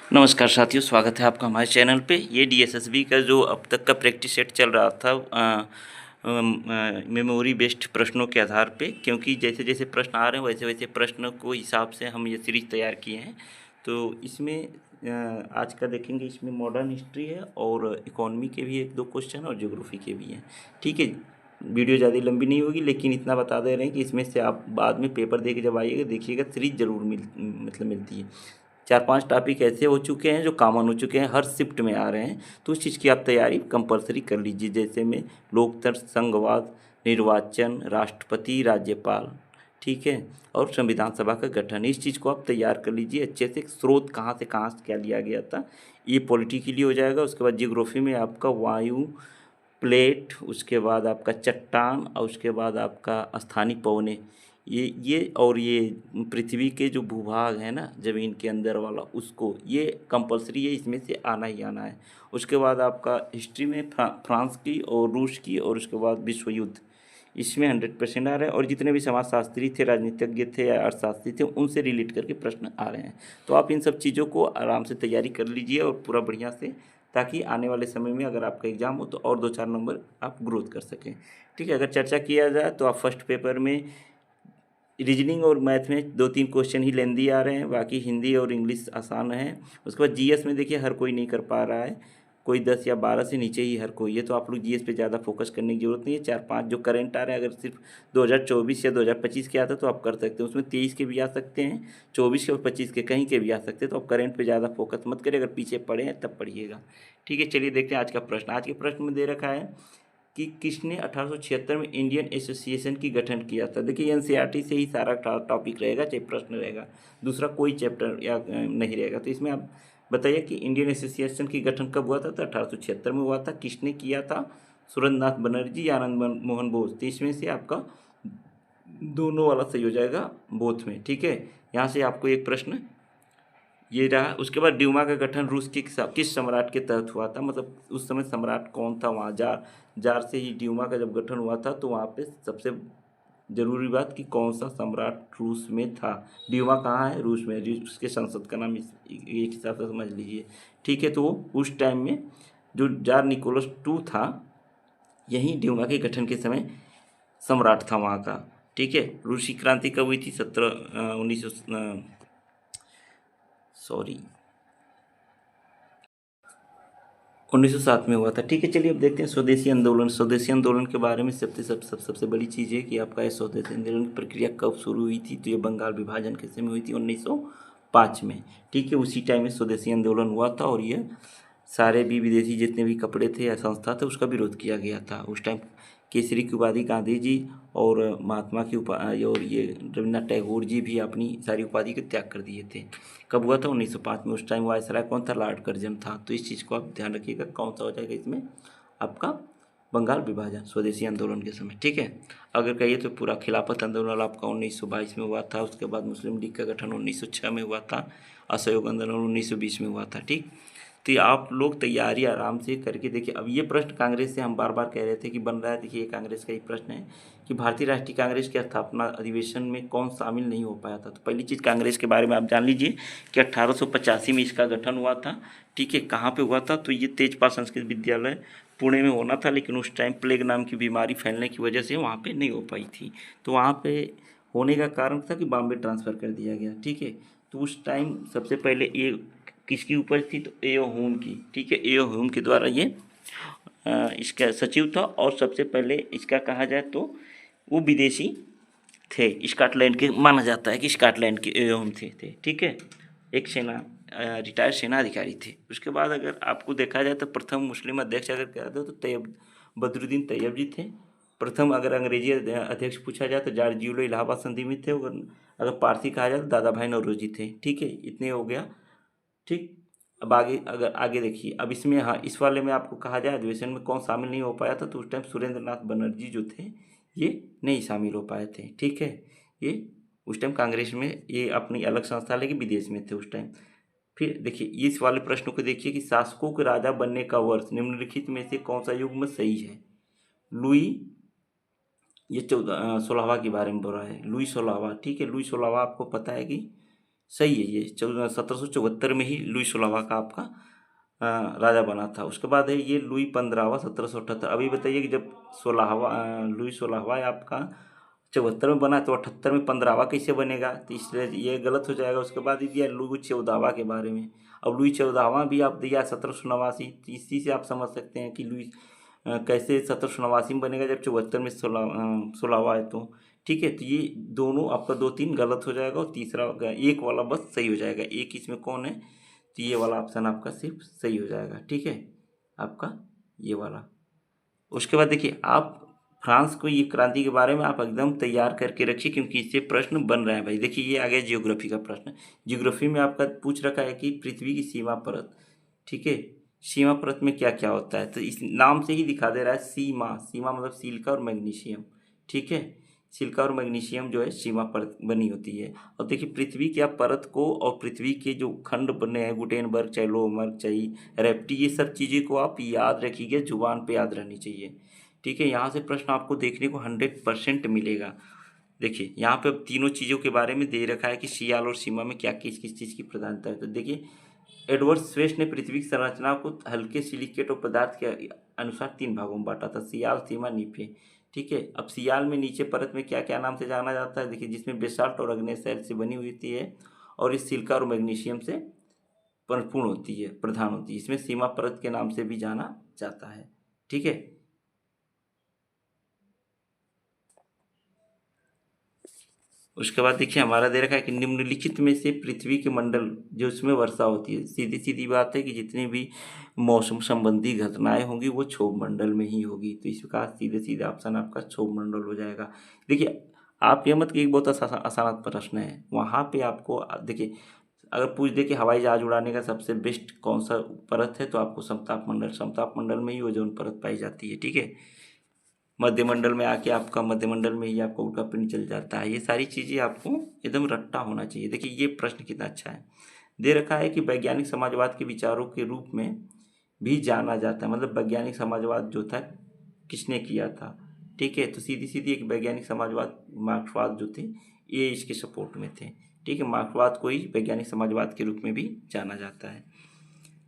नमस्कार साथियों, स्वागत है आपका हमारे चैनल पे। ये डीएसएसबी का जो अब तक का प्रैक्टिस सेट चल रहा था मेमोरी बेस्ड प्रश्नों के आधार पे, क्योंकि जैसे जैसे प्रश्न आ रहे हैं वैसे वैसे प्रश्नों को हिसाब से हम ये सीरीज तैयार किए हैं। तो इसमें आज का देखेंगे, इसमें मॉडर्न हिस्ट्री है और इकोनॉमी के भी एक दो क्वेश्चन और ज्योग्राफी के भी हैं। ठीक है, वीडियो ज़्यादा लंबी नहीं होगी, लेकिन इतना बता दे रहे हैं कि इसमें से आप बाद में पेपर दे के जब आइएगा देखिएगा सीरीज ज़रूर मिलती है। 4-5 टॉपिक ऐसे हो चुके हैं जो कॉमन हो चुके हैं, हर शिफ्ट में आ रहे हैं, तो उस चीज़ की आप तैयारी कंपलसरी कर लीजिए। जैसे में लोकतंत्र, संघवाद, निर्वाचन, राष्ट्रपति, राज्यपाल, ठीक है, और संविधान सभा का गठन, इस चीज़ को आप तैयार कर लीजिए अच्छे से। स्रोत कहाँ से कहाँ से क्या लिया गया था, ये पॉलिटिकली हो जाएगा। उसके बाद जियोग्राफी में आपका वायु, प्लेट, उसके बाद आपका चट्टान, और उसके बाद आपका स्थानीय पवने, ये और ये पृथ्वी के जो भूभाग है ना ज़मीन के अंदर वाला, उसको ये कंपलसरी है, इसमें से आना ही आना है। उसके बाद आपका हिस्ट्री में फ्रांस की और रूस की, और उसके बाद विश्व युद्ध, इसमें 100% आ रहा है। और जितने भी समाजशास्त्री थे, राजनीतिज्ञ थे या अर्थशास्त्री थे, उनसे रिलेट करके प्रश्न आ रहे हैं। तो आप इन सब चीज़ों को आराम से तैयारी कर लीजिए और पूरा बढ़िया से, ताकि आने वाले समय में अगर आपका एग्ज़ाम हो तो और 2-4 नंबर आप ग्रोथ कर सकें। ठीक है, अगर चर्चा किया जाए तो आप फर्स्ट पेपर में रीजनिंग और मैथ में 2-3 क्वेश्चन ही लेंदी आ रहे हैं, बाकी हिंदी और इंग्लिश आसान है। उसके बाद जीएस में देखिए हर कोई नहीं कर पा रहा है, कोई 10 या 12 से नीचे ही हर कोई है, तो आप लोग जीएस पे ज़्यादा फोकस करने की ज़रूरत नहीं है। 4-5 जो करंट आ रहे हैं, अगर सिर्फ 2024 या 2025 के आता तो आप कर सकते हैं, उसमें 23 के भी आ सकते हैं, 24 के और 25 के कहीं के भी आ सकते हैं। तो आप करंट पे ज़्यादा फोकस मत करिए, अगर पीछे पढ़े हैं तब पढ़िएगा। ठीक है, चलिए देखते हैं आज का प्रश्न। आज के प्रश्न में दे रखा है कि किसने 1876 में इंडियन एसोसिएशन की गठन किया था। देखिए एनसीईआरटी से ही सारा टॉपिक रहेगा, चाहे प्रश्न रहेगा, दूसरा कोई चैप्टर या नहीं रहेगा। तो इसमें आप बताइए कि इंडियन एसोसिएशन की गठन कब हुआ था। तो 1876 में हुआ था। किसने किया था? सुरेंद्रनाथ बनर्जी या आनंद मोहन बोस। तो इसमें से आपका दोनों वाला सही हो जाएगा, बोथ में। ठीक है, यहाँ से आपको एक प्रश्न ये रहा। उसके बाद ड्यूमा का गठन रूस के किस सम्राट के तहत हुआ था, मतलब उस समय सम्राट कौन था वहाँ। जार से ही ड्यूमा का जब गठन हुआ था, तो वहाँ पे सबसे जरूरी बात कि कौन सा सम्राट रूस में था। ड्यूमा कहाँ है? रूस में। रूस के संसद का नाम एक हिसाब से समझ लीजिए। ठीक है, तो उस टाइम में जो जार निकोलस टू था, यही ड्यूमा के गठन के समय सम्राट था वहाँ का। ठीक है, रूसी क्रांति कब हुई थी? 1907 में हुआ था। ठीक है, चलिए अब देखते हैं स्वदेशी आंदोलन। स्वदेशी आंदोलन के बारे में सबसे बड़ी चीज़ है कि आपका ये स्वदेशी आंदोलन की प्रक्रिया कब शुरू हुई थी। तो ये बंगाल विभाजन के समय हुई थी 1905 में। ठीक है, उसी टाइम में स्वदेशी आंदोलन हुआ था, और ये सारे भी विदेशी जितने भी कपड़े थे या संस्था थे उसका विरोध किया गया था। उस टाइम केसरी की उपाधि गांधी जी और महात्मा की और ये रविन्द्रनाथ टैगोर जी भी अपनी सारी उपाधि को त्याग कर दिए थे। कब हुआ था? 1905 में। उस टाइम वायसराय कौन था? लॉर्ड कर्जन था। तो इस चीज़ को आप ध्यान रखिएगा, कौन सा हो जाएगा इसमें आपका बंगाल विभाजन स्वदेशी आंदोलन के समय। ठीक है, अगर कहिए तो पूरा खिलाफत आंदोलन आपका 1922 में हुआ था। उसके बाद मुस्लिम लीग का गठन 1906 में हुआ था। असहयोग आंदोलन 1920 में हुआ था। ठीक, तो ये आप लोग तैयारी आराम से करके देखिए। अब ये प्रश्न कांग्रेस से हम बार बार कह रहे थे कि बन रहा है। देखिए ये कांग्रेस का ही प्रश्न है कि भारतीय राष्ट्रीय कांग्रेस के स्थापना अधिवेशन में कौन शामिल नहीं हो पाया था। तो पहली चीज़ कांग्रेस के बारे में आप जान लीजिए कि 1885 में इसका गठन हुआ था। ठीक है, कहाँ पे हुआ था? तो ये तेजपाल संस्कृत विद्यालय पुणे में होना था, लेकिन उस टाइम प्लेग नाम की बीमारी फैलने की वजह से वहाँ पे नहीं हो पाई थी। तो वहाँ पे होने का कारण था कि बॉम्बे ट्रांसफ़र कर दिया गया। ठीक है, तो उस टाइम सबसे पहले ये किसकी उपज थी? तो एओ ह्यूम की। ठीक है, एओ ह्यूम के द्वारा ये इसका सचिव था, और सबसे पहले इसका कहा जाए तो वो विदेशी थे, स्कॉटलैंड के माना जाता है कि स्कॉटलैंड के एओ ह्यूम थे। ठीक है, एक रिटायर्ड सेना अधिकारी थे। उसके बाद अगर आपको देखा जाए तो प्रथम मुस्लिम अध्यक्ष अगर कहा जाए तो तैयब बदरुद्दीन तैयब जी थे। प्रथम अगर अंग्रेजी अध्यक्ष पूछा जाए तो जॉर्ज यूलो इलाहाबाद संधि में थे। अगर पारसी कहा जाए तो दादा भाई नौरोजी थे। ठीक है, इतने हो गया। ठीक, अब आगे अगर आगे देखिए, अब इसमें हाँ इस वाले में आपको कहा जाए अधिवेशन में कौन शामिल नहीं हो पाया था, तो उस टाइम सुरेंद्रनाथ बनर्जी जो थे ये नहीं शामिल हो पाए थे। ठीक है, ये उस टाइम कांग्रेस में ये अपनी अलग संस्था लेके विदेश में थे उस टाइम। फिर देखिए इस वाले प्रश्न को देखिए कि शासकों के राजा बनने का वर्ष निम्नलिखित में से कौन सा युग्म सही है। लुई, ये 16वां के बारे में बोल रहा है, लुई 16वां। ठीक है, लुई 16वां आपको पता है कि सही है ये। 1774 में ही लुई 16वां का आपका राजा बना था। उसके बाद है ये लुई 15वां 1778। अभी बताइए कि जब 16वां लुई 16वां आपका 74 में बना तो 78 में 15वां कैसे बनेगा, तो इसलिए ये गलत हो जाएगा। उसके बाद ही दिया लुई 14वां के बारे में। अब लुई 14वां भी आप दिया 1789, तो इसी से आप समझ सकते हैं कि लुई कैसे 1789 में बनेगा जब 74 में 16वां है तो। ठीक है, तो ये दोनों आपका 2 3 गलत हो जाएगा और तीसरा एक वाला बस सही हो जाएगा। एक इसमें कौन है, तो ये वाला ऑप्शन आपका सिर्फ सही हो जाएगा। ठीक है, आपका ये वाला। उसके बाद देखिए आप फ्रांस को ये क्रांति के बारे में आप एकदम तैयार करके रखिए, क्योंकि इससे प्रश्न बन रहे हैं भाई। देखिए ये आ गया जियोग्राफी का प्रश्न। जियोग्राफी में आपका पूछ रखा है कि पृथ्वी की सीमा परत। ठीक है, सीमा परत में क्या क्या होता है, तो इस नाम से ही दिखा दे रहा है सीमा। सीमा मतलब सिलिका और मैग्नीशियम। ठीक है, सिलिका और मैग्नीशियम जो है सीमा परत बनी होती है। और देखिए पृथ्वी की आप परत को और पृथ्वी के जो खंड बने हैं गुटेनबर्ग चाहे लोमर्ग चाहे रेप्टी, ये सब चीज़ें को आप याद रखिएगा, जुबान पे याद रहनी चाहिए। ठीक है, यहाँ से प्रश्न आपको देखने को 100% मिलेगा। देखिए यहाँ पे अब तीनों चीज़ों के बारे में दे रखा है कि सियाल और सीमा में क्या किस किस चीज़ की प्रधानता है। तो देखिए एडवर्ड स्वेस्ट ने पृथ्वी की संरचना को हल्के सिलिकेट और पदार्थ के अनुसार 3 भागों में बांटा था, सियाल सीमा नीफे। ठीक है, अब सियाल में नीचे परत में क्या क्या नाम से जाना जाता है, देखिए जिसमें बेसाल्ट और अग्नेय शैल से बनी हुई होती है और इस सिलिका और मैग्नीशियम से परिपूर्ण होती है, प्रधान होती है। इसमें सीमा परत के नाम से भी जाना जाता है। ठीक है, उसके बाद देखिए हमारा दे रखा है कि निम्नलिखित में से पृथ्वी के मंडल जो उसमें वर्षा होती है, सीधी सीधी बात है कि जितनी भी मौसम संबंधी घटनाएं होंगी वो क्षोभ मंडल में ही होगी। तो इसका सीधे सीधे ऑप्शन आपका क्षोभ मंडल हो जाएगा। देखिए आप ये मत कि एक बहुत आसान प्रश्न है, वहाँ पे आपको देखिए अगर पूछ दे कि हवाई जहाज उड़ाने का सबसे बेस्ट कौन सा परत है, तो आपको समताप मंडल, समताप मंडल में ही ओजोन परत पाई जाती है। ठीक है, मध्यमंडल में आके आपका मध्यमंडल में ही आपका उल्का पिंड चल जाता है। ये सारी चीज़ें आपको एकदम रट्टा होना चाहिए। देखिए ये प्रश्न कितना अच्छा है, दे रखा है कि वैज्ञानिक समाजवाद के विचारों के रूप में भी जाना जाता है। मतलब वैज्ञानिक समाजवाद जो था किसने किया था। ठीक है, तो सीधी सीधी एक वैज्ञानिक समाजवाद मार्क्सवाद जो थे ये इसके सपोर्ट में थे। ठीक है, मार्क्सवाद को ही वैज्ञानिक समाजवाद के रूप में भी जाना जाता है।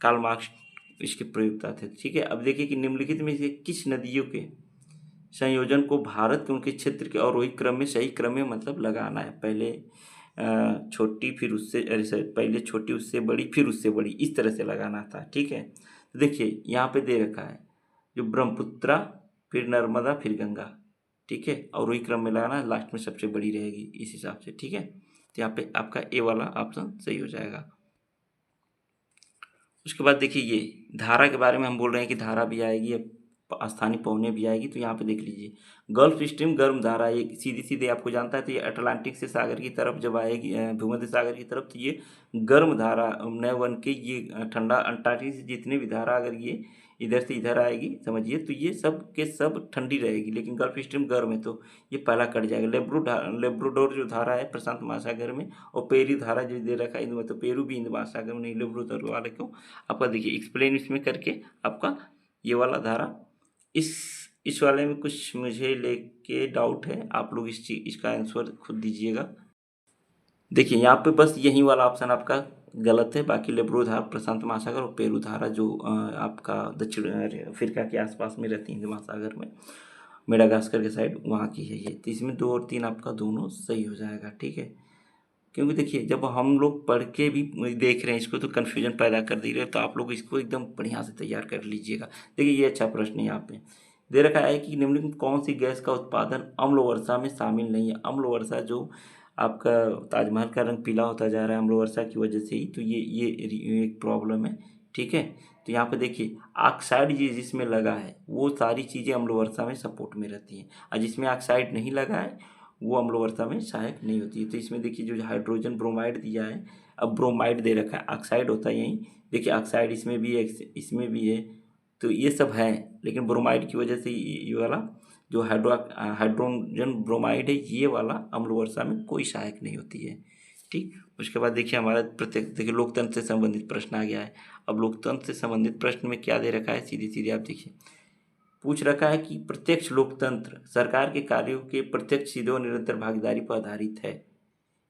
कार्ल मार्क्स इसके प्रयोक्ता थे। ठीक है, अब देखिए कि निम्नलिखित में से किस नदियों के संयोजन को भारत के उनके क्षेत्र के अवरोही क्रम में सही क्रम में मतलब लगाना है। पहले छोटी फिर उससे पहले छोटी उससे बड़ी फिर उससे बड़ी, इस तरह से लगाना था। ठीक है, तो देखिए यहाँ पे दे रखा है जो ब्रह्मपुत्रा फिर नर्मदा फिर गंगा। ठीक है, अवरोही क्रम में लगाना है, लास्ट में सबसे बड़ी रहेगी इस हिसाब से। ठीक है, तो यहाँ पे आपका ए वाला ऑप्शन सही हो जाएगा। उसके बाद देखिए ये धारा के बारे में हम बोल रहे हैं कि धारा भी आएगी, अब स्थानीय पवनें भी आएगी। तो यहाँ पे देख लीजिए गल्फ स्ट्रीम गर्म धारा ये सीधी सीधे आपको जानता है, तो ये अटलांटिक से सागर की तरफ जब आएगी भूमध्य सागर की तरफ, तो ये गर्म धारा न बन के ये ठंडा अंटार्कटिक से जितने भी धारा अगर ये इधर से इधर आएगी समझिए, तो ये सब के सब ठंडी रहेगी। लेकिन गल्फ स्ट्रीम गर्म है तो ये पहला कट जाएगा। लेब्रोडोर जो धारा है प्रशांत महासागर में, और पेरू धारा जो दे रखा है इंद में, तो पेरू भी इंद महासागर में नहीं, लेब्रोडोर वाले को आपका देखिए एक्सप्लेन इसमें करके आपका ये वाला धारा इस वाले में कुछ मुझे लेके डाउट है। आप लोग इस चीज इसका आंसर खुद दीजिएगा। देखिए यहाँ पे बस यही वाला ऑप्शन आपका गलत है, बाकी लेब्रो धारा प्रशांत महासागर और पेरू धारा जो आपका दक्षिण अफ्रीका के आसपास में रहती है महासागर में, मेडागास्कर के साइड वहाँ की है ये। तो इसमें 2 और 3 आपका दोनों सही हो जाएगा। ठीक है, क्योंकि देखिए जब हम लोग पढ़ के भी देख रहे हैं इसको तो कन्फ्यूजन पैदा कर दे रहे हैं, तो आप लोग इसको एकदम बढ़िया से तैयार कर लीजिएगा। देखिए ये अच्छा प्रश्न है, यहाँ पे दे रखा है कि निम्नलिखित कौन सी गैस का उत्पादन अम्ल वर्षा में शामिल नहीं है। अम्ल वर्षा जो आपका ताजमहल का रंग पीला होता जा रहा है अम्ल वर्षा की वजह से ही, तो ये एक प्रॉब्लम है। ठीक है, तो यहाँ पे देखिए ऑक्साइड जिसमें लगा है वो सारी चीज़ें अम्ल वर्षा में सपोर्ट में रहती हैं, और जिसमें ऑक्साइड नहीं लगा है वो अम्ल वर्षा में सहायक नहीं होती है। तो इसमें देखिए जो हाइड्रोजन ब्रोमाइड दिया है, अब ब्रोमाइड दे रखा है, ऑक्साइड होता है यहीं। देखिए ऑक्साइड इसमें भी है इसमें भी है, तो ये सब है। लेकिन ब्रोमाइड की वजह से ये वाला जो हाइड्रोजन ब्रोमाइड है ये वाला अम्ल वर्षा में कोई सहायक नहीं होती है। ठीक, उसके बाद देखिए हमारा प्रत्येक देखिए लोकतंत्र से संबंधित प्रश्न आ गया है। अब लोकतंत्र से संबंधित प्रश्न में क्या दे रखा है, सीधे सीधे आप देखिए पूछ रखा है कि प्रत्यक्ष लोकतंत्र सरकार के कार्यों के प्रत्यक्ष सीधे और निरंतर भागीदारी पर आधारित है।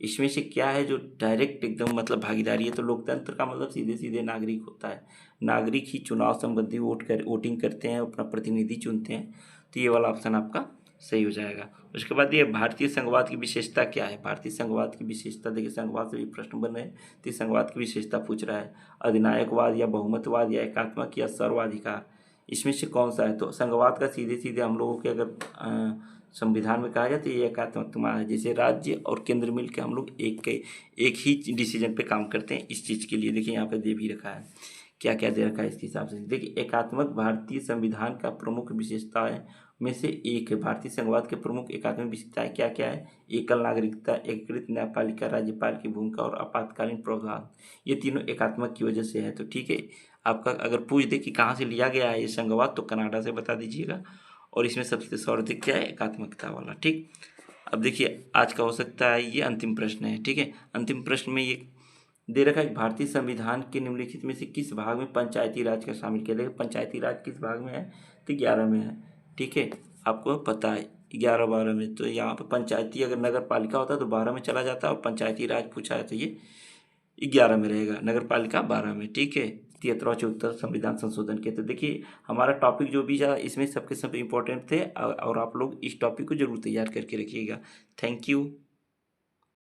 इसमें से क्या है जो डायरेक्ट एकदम मतलब भागीदारी है? तो लोकतंत्र का मतलब सीधे सीधे नागरिक होता है। नागरिक ही चुनाव संबंधी वोटिंग करते हैं, अपना प्रतिनिधि चुनते हैं। तो ये वाला ऑप्शन आपका सही हो जाएगा। उसके बाद ये भारतीय संघवाद की विशेषता क्या है? भारतीय संघवाद की विशेषता देखिए, संघवाद से भी प्रश्न बन रहे हैं, तो इस संघवाद की विशेषता पूछ रहा है। अधिनायकवाद या बहुमतवाद या एकात्मक या सर्वाधिकार, इसमें से कौन सा है? तो संघवाद का सीधे सीधे हम लोगों के अगर संविधान में कहा जाए तो ये एकात्मकता है, जैसे राज्य और केंद्र मिलकर हम लोग एक ही डिसीजन पे काम करते हैं इस चीज़ के लिए। देखिए यहाँ पे दे भी रखा है, क्या क्या दे रखा है इसके हिसाब से। देखिए, एकात्मक भारतीय संविधान का प्रमुख विशेषताएं में से एक है। भारतीय संघवाद के प्रमुख एकात्मक विशेषताएं क्या क्या है? एकल नागरिकता, एकीकृत न्यायपालिका, राज्यपाल की भूमिका और आपातकालीन प्रावधान, ये तीनों एकात्मक की वजह से है। तो ठीक है, आपका अगर पूछ दे कि कहाँ से लिया गया है ये संघवाद, तो कनाडा से बता दीजिएगा। और इसमें सबसे सर्वाधिक क्या है? एकात्मकता वाला। ठीक, अब देखिए आज का हो सकता है ये अंतिम प्रश्न है। ठीक है, अंतिम प्रश्न में ये दे रखा है, भारतीय संविधान के निम्नलिखित में से किस भाग में पंचायती राज का शामिल किया? देखिए पंचायती राज किस भाग में है? तो 11 में है। ठीक है, आपको पता है 11-12 में। तो यहाँ पे पंचायती अगर नगर पालिका होता तो 12 में चला जाता, और पंचायती राज पूछा है तो ये 11 में रहेगा, नगर पालिका 12 में। ठीक है, 73-74 संविधान संशोधन के। तो देखिए हमारा टॉपिक जो भी था इसमें सबके सब इम्पोर्टेंट थे, और आप लोग इस टॉपिक को जरूर तैयार करके रखिएगा। Thank you.